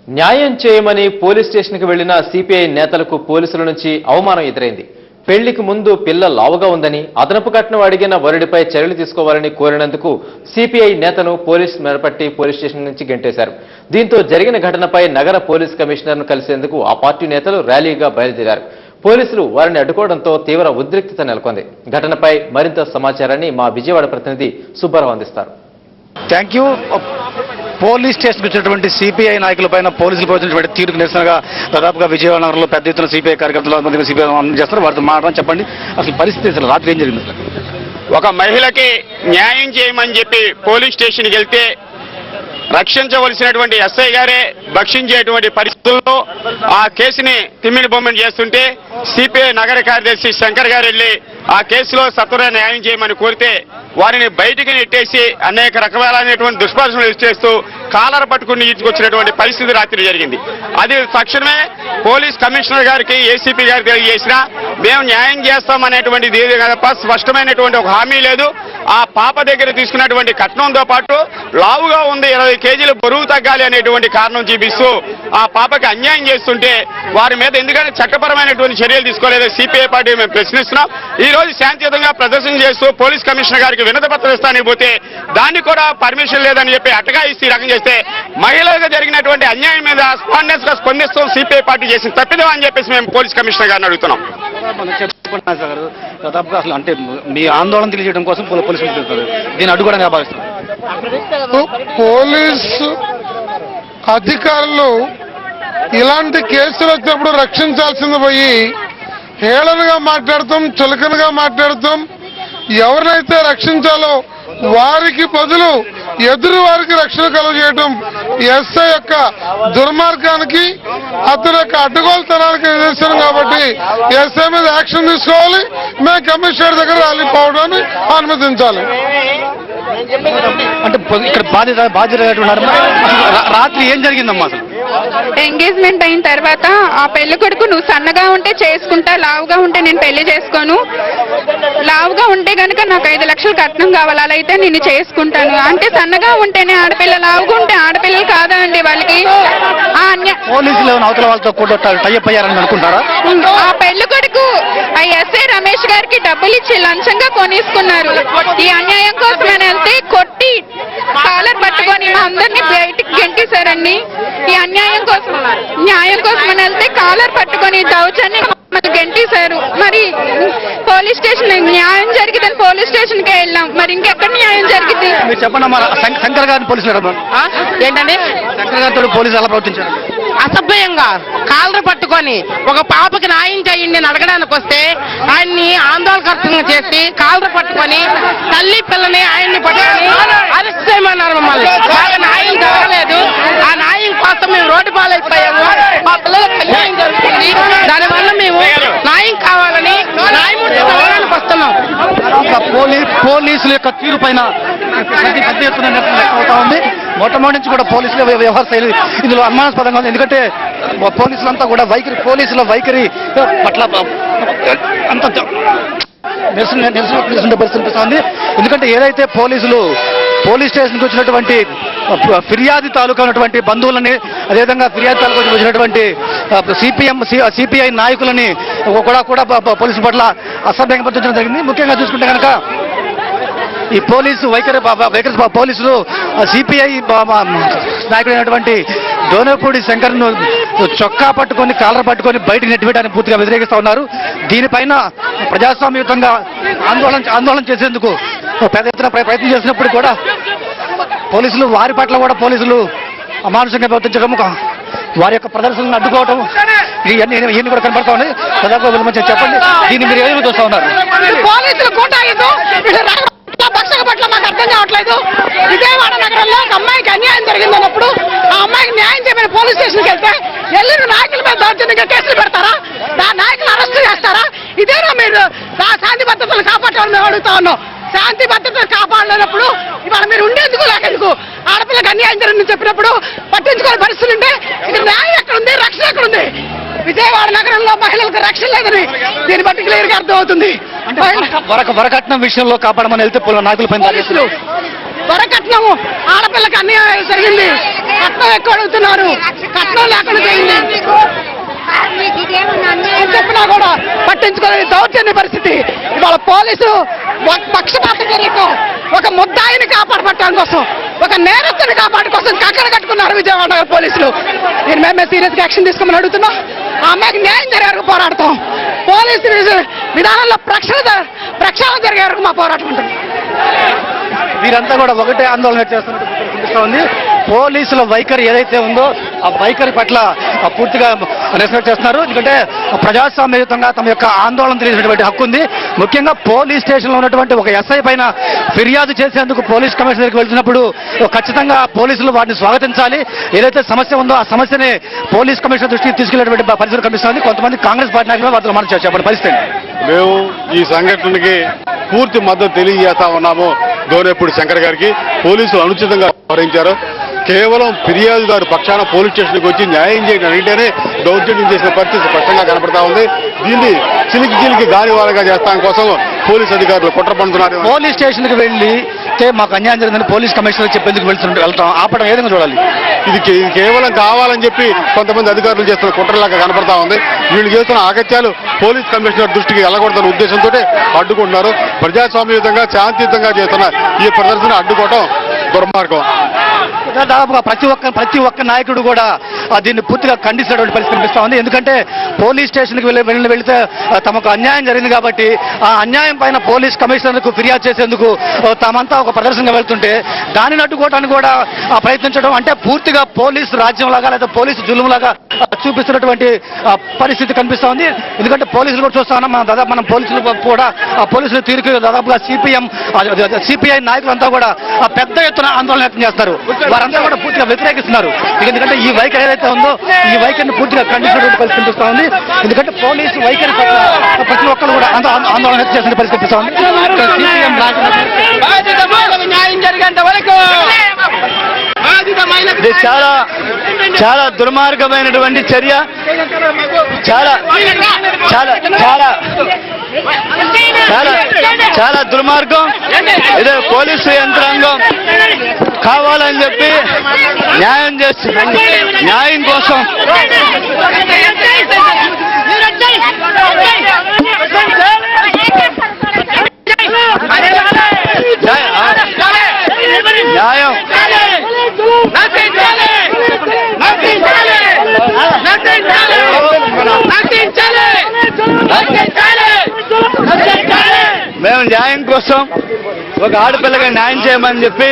న్యాయం చేయమని పోలీస్ స్టేషన్కి వెళ్లిన సిపిఐ నేతలకు పోలీసుల నుంచి అవమానం ఎదురైంది. పెళ్లికి ముందు పిల్ల లావుగా ఉందని అదనపు కట్నం అడిగిన వరుడిపై చర్యలు తీసుకోవాలని కోరినందుకు సిపిఐ నేతను పోలీస్ మెరపట్టి పోలీస్ స్టేషన్ నుంచి గెంటేశారు. దీంతో జరిగిన ఘటనపై నగర పోలీస్ కమిషనర్ను కలిసేందుకు ఆ పార్టీ నేతలు ర్యాలీగా బయలుదేరారు. పోలీసులు వారిని అడ్డుకోవడంతో తీవ్ర ఉద్రిక్తత నెలకొంది. ఘటనపై మరింత సమాచారాన్ని మా విజయవాడ ప్రతినిధి సుబ్బారావు అందిస్తారు. Thank you. పోలీస్ స్టేషన్కి వచ్చినటువంటి సిపిఐ నాయకులపైన పోలీసులు పోసినటువంటి తీరుకు నిరసనగా దాదాపుగా విజయవాడ నగరంలో పెద్ద ఎత్తున సిపిఐ కార్యకర్తలు సిపిఐ చేస్తారు. వారితో మాట్లాడడం చెప్పండి, అసలు పరిస్థితి అసలు రాత్రి ఏం జరిగింది? ఒక మహిళకి న్యాయం చేయమని చెప్పి పోలీస్ స్టేషన్కి వెళ్తే రక్షించవలసినటువంటి ఎస్ఐ గారే భక్షించేటువంటి పరిస్థితుల్లో ఆ కేసుని తిమ్మిని బొమ్మని చేస్తుంటే సిపిఐ నగర కార్యదర్శి శంకర్ గారు వెళ్లి ఆ కేసులో సత్వర న్యాయం చేయమని కోరితే వారిని బయటికి నెట్టేసి అనేక రకాలైనటువంటి దుష్పార్శనలు చేస్తూ కాలర్ పట్టుకుని ఈడ్చుకొచ్చినటువంటి పరిస్థితి రాత్రి జరిగింది. అది తక్షణమే పోలీస్ కమిషనర్ గారికి ఏసీపీ గారికి తెలియజేసినా మేము న్యాయం చేస్తామనేటువంటిది ఏది తప్ప స్పష్టమైనటువంటి ఒక హామీ లేదు. ఆ పాప దగ్గర తీసుకున్నటువంటి కట్నంతో పాటు లావుగా ఉంది 20 కేజీలు బరువు తగ్గాలి అనేటువంటి కారణం చూపిస్తూ ఆ పాపకి అన్యాయం చేస్తుంటే వారి మీద ఎందుకంటే చట్టపరమైనటువంటి చర్యలు తీసుకోలేదు సిపిఐ పార్టీ మేము ప్రశ్నిస్తున్నాం. ఈ రోజు శాంతియుతంగా ప్రదర్శన చేస్తూ పోలీస్ కమిషనర్ గారికి వినతి పత్రం ఇస్తానికి పోతే దాన్ని కూడా పర్మిషన్ లేదని చెప్పి అటకాయిస్తూ రకం చేస్తే మహిళలకు జరిగినటువంటి అన్యాయం మీద స్పాండెన్స్ గా స్పందిస్తూ సిపిఐ పార్టీ చేసిన తప్పిదం అని చెప్పేసి మేము పోలీస్ కమిషనర్ గారిని అడుగుతున్నాం. దాదాపుగా అసలు అంటే మీ ఆందోళన తెలియజేయడం కోసం పోలీసులు దీన్ని అడ్డుకోవడానికి భావిస్తారు. పోలీసు అధికారులు ఇలాంటి కేసులు వచ్చినప్పుడు రక్షించాల్సింది పోయి హేళనగా మాట్లాడతాం, చులకనగా మాట్లాడతాం. ఎవరినైతే రక్షించాలో వారికి బదులు ఎదురు వారికి రక్షణ కలుగజేయడం ఎస్ఐ యొక్క దుర్మార్గానికి అతని యొక్క అడ్డగోలుతనానికి నిదర్శనం. కాబట్టి ఎస్ఐ మీద యాక్షన్ తీసుకోవాలి. మేము కమిషనర్ దగ్గర ర్యాలీ పోవడాన్ని అనుమతించాలి. అంటే ఇక్కడ బాధ్యత రాత్రి ఏం జరిగిందమ్మా? అసలు ఎంగేజ్మెంట్ అయిన తర్వాత ఆ పెళ్లి కొడుకు నువ్వు సన్నగా ఉంటే చేసుకుంటా, లావుగా ఉంటే నేను పెళ్లి చేసుకోను, లావుగా ఉంటే కనుక నాకు 5 లక్షలు కట్నం కావాలి, అలా అయితే నేను చేసుకుంటాను అంటే సన్నగా ఉంటేనే ఆడపిల్ల, లావుగా ఉంటే ఆడపిల్లలు కాదా అండి వాళ్ళకి? పోలీసులు అవతల వాళ్ళతో కూడా టైఅప్ అయ్యారని అనుకుంటారా? ఆ పెళ్లి కొడుకు ఆ ఎస్ఐ రమేష్ గారికి డబ్బులు ఇచ్చి లంచంగా కొనేసుకున్నారు. ఈ అన్యాయం కోసం అని వెళ్తే కొట్టి కాలర్ పట్టుకొని మా అందరినీ బయటికి గెంటేశారండి. ఈ న్యాయం కోసం అని వెళ్తే కాలర్ పట్టుకొని దౌర్జన్యం గెంటేశారు. మరి పోలీస్ స్టేషన్ న్యాయం జరిగిందని పోలీస్ స్టేషన్ కే వెళ్ళాం, మరి ఇంకెక్కడ న్యాయం జరిగింది? మీరు చెప్పండి. శంకర్ గారిని పోలీసులు ఏంటండి? శంకర్ గారితో పోలీసులు ఎలా ప్రవర్తించారు? అసభ్యంగా కాలర్ పట్టుకొని ఒక పాపకి న్యాయం చేయండి అని అడగడానికి వస్తే ఆయన్ని ఆందోళనకర్తంగా చేసి కాలర్ పట్టుకొని తల్లి పిల్లని ఆయన్ని పట్టుకొని అరెస్ట్ చేయమన్నారు మమ్మల్ని. న్యాయం జరగలేదు. ఆ న్యాయం కోసం మేము రోడ్డు పాలైపోయాము. మా పిల్లలకు అన్యాయం జరుగుతుంది. దానివల్ల మేము న్యాయం కావాలని న్యాయమూర్తి సమాధానానికి వస్తున్నాం. పోలీసుల యొక్క తీరు పైన పెద్ద ఎత్తున అవుతా ఉంది. మొట్టమొదటి నుంచి కూడా పోలీసుల వ్యవహార శైలి ఇందులో అనుమానాస్పదంగా ఉంది. ఎందుకంటే పోలీసులంతా కూడా పోలీసుల వైఖరి పట్ల అంత నిరసన పరిస్థితి. ఎందుకంటే ఏదైతే పోలీస్ స్టేషన్కి వచ్చినటువంటి ఫిర్యాదు తాలూకా ఉన్నటువంటి బంధువులని, అదేవిధంగా ఫిర్యాదు తాలూకా వచ్చినటువంటి సిపిఐ నాయకులని కూడా పోలీసుల పట్ల అసభ్యంగా ప్రవర్తించడం జరిగింది. ముఖ్యంగా చూసుకుంటే కనుక ఈ పోలీసులు సిపిఐ నాయకుడైనటువంటి డోనపూడి శంకర్ను చొక్కా పట్టుకొని కాలర్ పట్టుకొని బయటకు నెట్టివేయడానికి పూర్తిగా వ్యతిరేకిస్తూ ఉన్నారు. దీనిపైన ప్రజాస్వామ్యయుతంగా ఆందోళన చేసేందుకు పెద్ద ఎత్తున ప్రయత్నం చేసినప్పుడు కూడా పోలీసులు వారి పట్ల కూడా పోలీసులు అమానుషంగా ప్రవర్తించడం, వారి యొక్క ప్రదర్శనను అడ్డుకోవడం ఇవన్నీ కూడా కనబడతా ఉన్నాయి. చెప్పండి, దీన్ని మీరు ఏమేమి చూస్తూ ఉన్నారు? పక్షక పట్ల మాకు అర్థం కావట్లేదు. విజయవాడ నగరంలో ఒక అమ్మాయికి అన్యాయం జరిగిందన్నప్పుడు ఆ అమ్మాయికి న్యాయం చేయమని పోలీస్ స్టేషన్కి వెళ్తే ఎల్లుండి నాయకుల మీద దౌర్జన్యంగా కేసులు పెడతారా? నాయకులు అరెస్ట్ చేస్తారా? ఇదేనా మీరు శాంతి భద్రతలు కాపాడాలని మేము అడుగుతా ఉన్నాం. శాంతి భద్రతలు కాపాడలేనప్పుడు ఇవాళ మీరు ఉండేందుకు లేకెందుకు? ఆడపిల్లకి అన్యాయం జరిగిందని చెప్పినప్పుడు పట్టించుకోని పరిస్థితులు ఉంటే ఇక్కడ న్యాయం ఎక్కడుంది, రక్షణ ఎక్కడుంది? విజయవాడ నగరంలో మహిళలకు రక్షణ లేదని దీన్ని బట్టి క్లియర్ గా అర్థమవుతుంది. వరకట్నం విషయంలో కాపాడమని వెళ్తే నాయకుల పైన వరకట్నము ఆడపిల్లకి అన్యాయం జరిగింది. కట్నం ఎక్కువ అడుగుతున్నారు, కట్నం లేకుండా చేయండి అని చెప్పినా కూడా పట్టించుకోలేని దౌర్జన్య పరిస్థితి. ఇవాళ పోలీసులు పక్షపాతం జరుగుతూ ఒక ముద్దాయిని కాపాడబట్టడం కోసం, ఒక నేరస్తుని కాపాడడం కోసం కక్కన కట్టుకున్నారు విజయవాడ నగర పోలీసులు. దీని మేము సీరియస్ గా యాక్షన్ తీసుకోమని అడుగుతున్నాం. ఆ అమ్మాయికి న్యాయం జరిగే వరకు పోరాడతాం. పోలీసు విధానంలో ప్రక్షాళన జరిగే వరకు మా పోరాటం ఉంటుంది. వీరంతా కూడా ఒకటే ఆందోళన చేస్తున్నట్టు కనిపిస్తా ఉంది. పోలీసుల వైఖరి ఏదైతే ఉందో ఆ వైఖరి పట్ల పూర్తిగా రెస్పెక్ట్ చేస్తున్నారు. ఎందుకంటే ప్రజాస్వామ్యయుతంగా తమ యొక్క ఆందోళన తెలిసినటువంటి హక్కు ఉంది. ముఖ్యంగా పోలీస్ స్టేషన్లో ఉన్నటువంటి ఒక ఎస్ఐ పైన ఫిర్యాదు చేసేందుకు పోలీస్ కమిషనర్కి వెళ్తున్నప్పుడు ఖచ్చితంగా పోలీసులు వాటిని స్వాగతించాలి. ఏదైతే సమస్య ఉందో ఆ సమస్యని పోలీస్ కమిషనర్ దృష్టికి తీసుకెళ్లేటువంటి పరిస్థితి కనిపిస్తుంది. కొంతమంది కాంగ్రెస్ పార్టీ నాయకులు వాటిలో మనం చెప్పండి పరిస్థితి. మేము ఈ సంఘటనకి పూర్తి మద్దతు తెలియజేస్తా ఉన్నాము. గౌరవపూడి శంకర్ గారికి పోలీసులు అనుచితంగా వ్యవహరించారు. కేవలం ఫిర్యాదుదారు పక్షాన పోలీస్ స్టేషన్కి వచ్చి న్యాయం చేయడం అడిగితేనే దౌర్జన్యం చేసిన పరిస్థితి స్పష్టంగా కనపడతా ఉంది. దీన్ని చిలికి గాలివారగా చేస్తాం కోసం పోలీస్ అధికారులు కుట్ర పడుతున్నారు. పోలీస్ స్టేషన్కి వెళ్ళి మాకు అన్యాయం జరిగిందని పోలీస్ కమిషనర్ చెప్పేందుకు వెళ్తాం ఆపడం ఏ విధంగా చూడాలి? ఇది కేవలం కావాలని చెప్పి కొంతమంది అధికారులు చేస్తున్న కుట్రలాగా కనపడతా ఉంది. వీళ్ళు చేస్తున్న ఆగత్యాలు పోలీస్ కమిషనర్ దృష్టికి వెళ్ళకూడదన్న ఉద్దేశంతో అడ్డుకుంటున్నారు. ప్రజాస్వామ్యయుతంగా శాంతియుతంగా చేస్తున్న ఈ ప్రదర్శన అడ్డుకోవడం దుర్మార్గం. దాదాపుగా ప్రతి ఒక్క నాయకుడు కూడా దీన్ని పూర్తిగా ఖండిస్తున్నటువంటి పరిస్థితి కనిపిస్తా ఉంది. ఎందుకంటే పోలీస్ స్టేషన్కి వెళితే తమకు అన్యాయం జరిగింది కాబట్టి ఆ అన్యాయం పైన పోలీస్ కమిషనర్కు ఫిర్యాదు చేసేందుకు తామంతా ఒక ప్రదర్శనగా వెళ్తుంటే దానిని అడ్డుకోవడానికి కూడా ప్రయత్నించడం అంటే పూర్తిగా పోలీసు రాజ్యంలాగా లేదా పోలీసు జులుములాగా చూపిస్తున్నటువంటి పరిస్థితి కనిపిస్తా ఉంది. ఎందుకంటే పోలీసులు కూడా చూస్తా ఉన్నాం. మనం పోలీసులు కూడా పోలీసుల తీరుకు దాదాపుగా సిపిఐ నాయకులంతా కూడా పెద్ద ఎత్తున ఆందోళన వ్యక్తం చేస్తారు. వారంతా కూడా పూర్తిగా వ్యతిరేకిస్తున్నారు. ఎందుకంటే ఈ వైఖరి ఏదైతే ఉందో ఈ వైఖరిని పూర్తిగా ఖండించినటువంటి పరిస్థితి కనిపిస్తా ఉంది. ఎందుకంటే పోలీసు వైఖరి పట్ల ప్రతి ఒక్కరు కూడా ఆందోళన వ్యక్తం చేసిన పరిస్థితి కనిపిస్తా ఉంది. ఇది చాలా దుర్మార్గమైనటువంటి చర్య. చాలా దుర్మార్గం. ఇదే పోలీసు యంత్రాంగం కావాలని చెప్పి న్యాయం కోసం మేము న్యాయం కోసం ఒక ఆడపిల్లగా న్యాయం చేయమని చెప్పి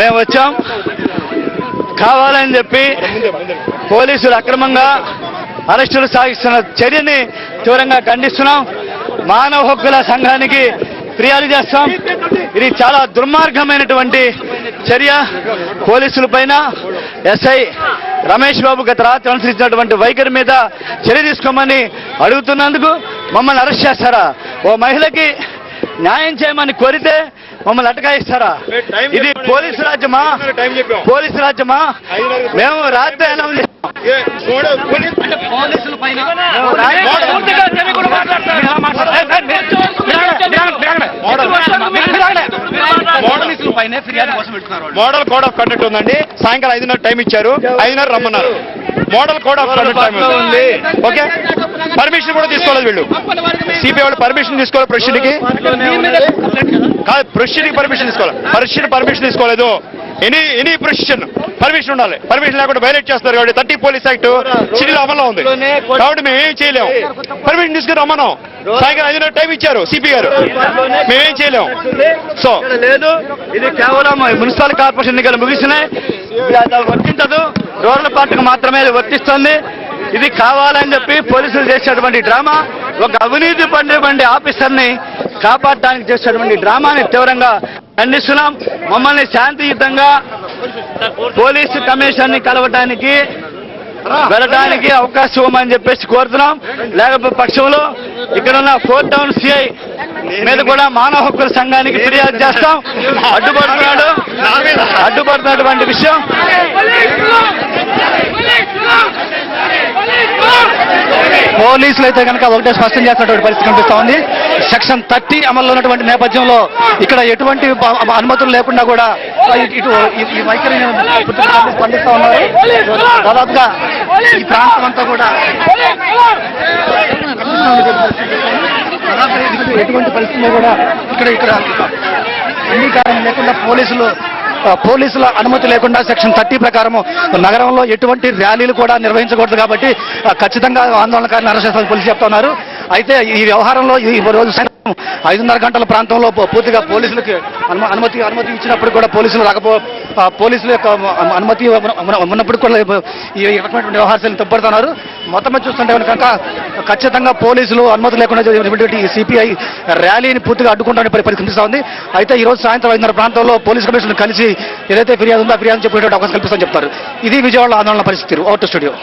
మేము వచ్చాం. కావాలని చెప్పి పోలీసులు అక్రమంగా అరెస్టులు సాగిస్తున్న చర్యని తీవ్రంగా ఖండిస్తున్నాం. మానవ హక్కుల సంఘానికి ఫిర్యాదు చేస్తాం. ఇది చాలా దుర్మార్గమైనటువంటి చర్య. పోలీసుల పైన ఎస్ఐ రమేష్ బాబు గత రాత్రి అనుసరించినటువంటి వైఖరి మీద చర్య తీసుకోమని అడుగుతున్నందుకు మమ్మల్ని అరెస్ట్ చేస్తారా? ఓ మహిళకి న్యాయం చేయమని కోరితే మమ్మల్ని అటకాయిస్తారా? ఇది పోలీసు రాజ్యమా? మేము రాత్రి అనౌన్స్ చేస్తాం. పోలీసుల పైన మోడల్ కోడ్ ఆఫ్ కండక్ట్ ఉందండి. సాయంకాలం 5:30 టైం ఇచ్చారు. 5:30 రమ్మన్నారు. మోడల్ కోడ్ ఆఫ్ కండక్ట్ ఉంది. ఓకే, పర్మిషన్ కూడా తీసుకోలేదు వీళ్ళు. సిపిఐ వాళ్ళు పర్మిషన్ తీసుకోవాలి. ప్రొసీడింగ్కి కాదు, ప్రొసీడింగ్ పర్మిషన్ తీసుకోలేదు. ఎనీ ప్రొసీజన్ పర్మిషన్ ఉండాలి. పర్మిషన్ లేకుండా వైలేట్ చేస్తారు కాబట్టి 30 పోలీస్ యాక్ట్ సిటీలో అమల్లో ఉంది. కాబట్టి మేము ఏం చేయలేము. పర్మిషన్ తీసుకుని రమ్మన్నాం. సాయంకాలం 5:30 టైం ఇచ్చారు సిపి గారు. మేమేం చేయలేము. సో లేదు, ఇది కేవలం మున్సిపల్ కార్పొరేషన్ ఎన్నికలు ముగిసినాయి. వర్తించదు, రూరల్ పార్టీకి మాత్రమే వర్తిస్తుంది. ఇది కావాలని చెప్పి పోలీసులు చేసేటువంటి డ్రామా. ఒక అవినీతి పడినటువంటి ఆఫీసర్ని కాపాడడానికి చేసేటువంటి డ్రామాని తీవ్రంగా ఖండిస్తున్నాం. మమ్మల్ని శాంతియుతంగా పోలీసు కమిషన్ ని కలవటానికి వెళ్ళడానికి అవకాశం ఇవ్వమని చెప్పేసి కోరుతున్నాం. లేకపోతే పక్షంలో ఇక్కడ ఉన్న 4 టౌన్ సిఐ మీద కూడా మానవ హక్కుల సంఘానికి ఫిర్యాదు చేస్తాం. అడ్డుపడుతున్నటువంటి విషయం పోలీసులు అయితే కనుక ఒకటే స్పష్టం చేస్తున్నటువంటి పరిస్థితి కనిపిస్తా ఉంది. సెక్షన్ 30 అమల్లో ఉన్నటువంటి నేపథ్యంలో ఇక్కడ ఎటువంటి అనుమతులు లేకుండా కూడా ఇటు ఈ వైఖరిని స్పందిస్తా ఉన్నారు. దాదాపుగా ఈ ప్రాంతం అంతా కూడా ఎటువంటి పరిస్థితుల్లో కూడా ఇక్కడ అంగీకారం లేకుండా పోలీసుల అనుమతి లేకుండా సెక్షన్ 30 ప్రకారం నగరంలో ఎటువంటి ర్యాలీలు కూడా నిర్వహించకూడదు కాబట్టి ఖచ్చితంగా ఆందోళనకారులను అరెస్ట్ చేస్తామని పోలీసులు చెప్తా ఉన్నారు. అయితే ఈ వ్యవహారంలో ఈ రోజు 5:30 గంటల ప్రాంతంలో పూర్తిగా పోలీసులకి అనుమతి ఇచ్చినప్పుడు కూడా పోలీసుల యొక్క అనుమతి ఉన్నప్పుడు కూడా ఈ రకమైనటువంటి వ్యవహారాలు తప్పడుతున్నారు. మొత్తం చూస్తుంటే కనుక ఖచ్చితంగా పోలీసులు అనుమతి లేకుండా జరిగినటువంటి సిపిఐ ర్యాలీని పూర్తిగా అడ్డుకుంటామని పరిస్థితి కనిపిస్తా ఉంది. అయితే ఈ రోజు సాయంత్రం 5:30 ప్రాంతంలో పోలీస్ కమిషనర్ కలిసి ఏదైతే ఫిర్యాదు ఉందో ఆ ఫిర్యాదు చెప్పేటువంటి అవకాశం కల్పిస్తామని చెప్తారు. ఇది విజయవాడలో ఆందోళన పరిస్థితి. Out studio.